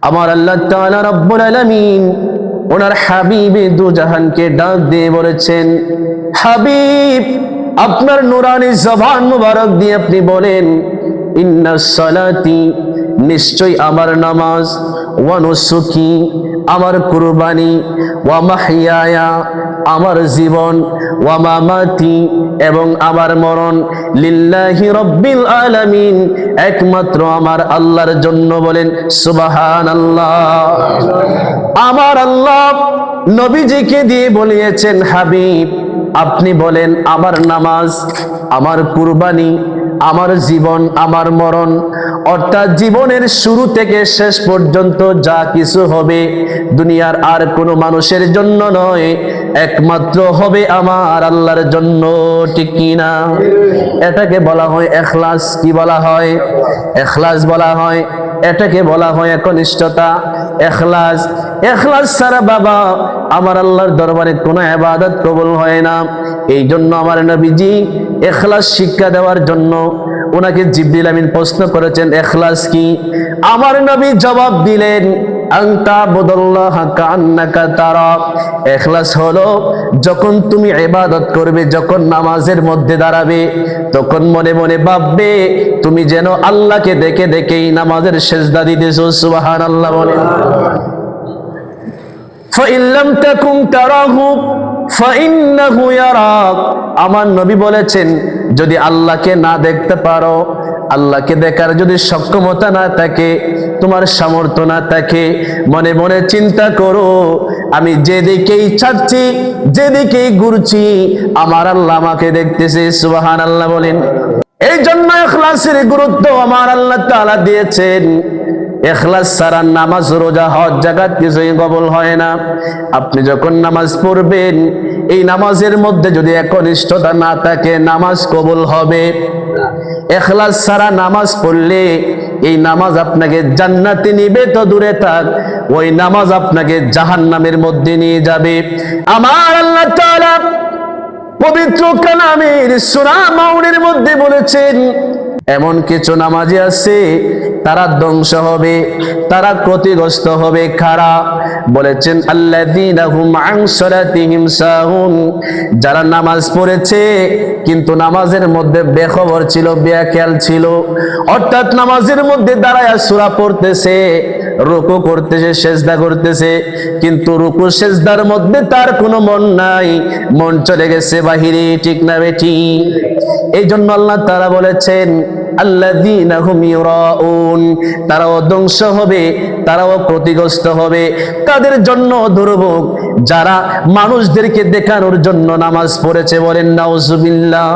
আমার আল্লাহ তাআলা রব্বুল আলামিন ওনার হাবিবে দু জাহানকে ডাক দিয়ে বলেছেন, হাবিব আপনার নুরানি জবান মুবারক দিয়ে আপনি বলেন, ইন্নাস সালাতি নিশ্চয় আমার নামাজ, ওয়া নুসুকি আমার কুরবানি, ওয়া মাহইয়ায়া আমার জীবন, ওয়া মামাতি এবং আমার মরণ, লিল্লাহি রাব্বিল আলামিন একমাত্র আমার আল্লাহর জন্য। বলেন সুবহানাল্লাহ। আমার আল্লাহ নবীজিকে দিয়ে বলিয়েছেন, হাবিব আপনি বলেন আমার নামাজ, আমার কুরবানি, আমার জীবন, আমার মরণ, অর্থাৎ জীবনের শুরু থেকে শেষ পর্যন্ত যা কিছু হবে দুনিয়ার আর কোনো মানুষের জন্য নয়, একমাত্র হবে আমার আল্লাহর জন্য। ঠিক কিনা? এটাকে বলা হয় ইখলাস। কি বলা হয়? ইখলাস বলা হয়। এটাকে বলা হয় একনিষ্ঠতা, ইখলাস। ইখলাস ছাড়া বাবা আমার আল্লাহর দরবারে কোনো ইবাদত কবুল হয় না। এই জন্য আমার নবীজি ইখলাস শিক্ষা দেওয়ার জন্য ওনাকে জিবরিল আমিন প্রশ্ন করেছেন, ইখলাস কি? আমার নবী জবাব দিলেন, আনতা বুদুল্লাহ কান্নাকা তারা। ইখলাস হলো যখন তুমি ইবাদত করবে, যখন নামাজের মধ্যে দাঁড়াবে, তখন মনে মনে ভাববে তুমি যেন আল্লাহকে দেখে দেখেই নামাজের সিজদা দিতেছো। সুবহানাল্লাহ বলেন। ফাইন লাম তাকুন তারাহু ফাইন্নাহু ইয়ারাক। আমার নবী বলেছেন, যদি আল্লাহকে না দেখতে পারো, আল্লাহকে দেখার যদি সক্ষমতা না থাকে, তোমার সামর্থ্য না থাকে, মনে মনে চিন্তা করো আমি যেদিকেই চাচ্ছি, যেদিকেই ঘুরছি, আমার আল্লাহ আমাকে দেখতেছে। সুবহানাল্লাহ বলেন। এই জন্য ইখলাসের গুরুত্ব আমার আল্লাহ তাআলা দিয়েছেন। ইখলাস ছাড়া নামাজ, রোজা, হজ, যাকাত কিছুই কবুল হয় না। আপনি যখন নামাজ পড়বেন, এই নামাজের মধ্যে যদি একনিষ্ঠতা না থাকে, নামাজ কবুল হবে। ইখলাস ছাড়া নামাজ পড়লে এই নামাজ আপনাকে জান্নাতে নিবে তো দূরে থাক, ওই নামাজ আপনাকে জাহান্নামের মধ্যে নিয়ে যাবে। আমার আল্লাহ তাআলা পবিত্র কালামের সূরা মাউনের মধ্যে বলেছেন, এমন কিছু নামাজি আছে তারা ধ্বংস হবে, তারা ক্ষতিগ্রস্ত হবে। কারা? বলেছেন আল্লাযীনা হুম আন সালাতিহিম সাহুন। যারা নামাজ পড়েছে কিন্তু নামাজের মধ্যে বেখবর ছিল, বেখেয়াল ছিল, অর্থাৎ নামাজের মধ্যে দাঁড়ায় সূরা পড়তেছে, রুকু করতেছে, সিজদা করতেছে, কিন্তু রুকু সিজদার মধ্যে তার কোনো মন নাই, মন চলে গেছে বাহিরে। ঠিক না বেটি? এই জন্য আল্লাহ তাআলা বলেছেন আল্লাযীনা হুম ইউরাউন, তারাও ধ্বংস হবে, তারাও ক্ষতিগ্রস্ত হবে। তাদের জন্য দুর্ভোগ যারা মানুষদেরকে দেখানোর জন্য নামাজ পড়েছে। বলেন নাউজুবিল্লাহ।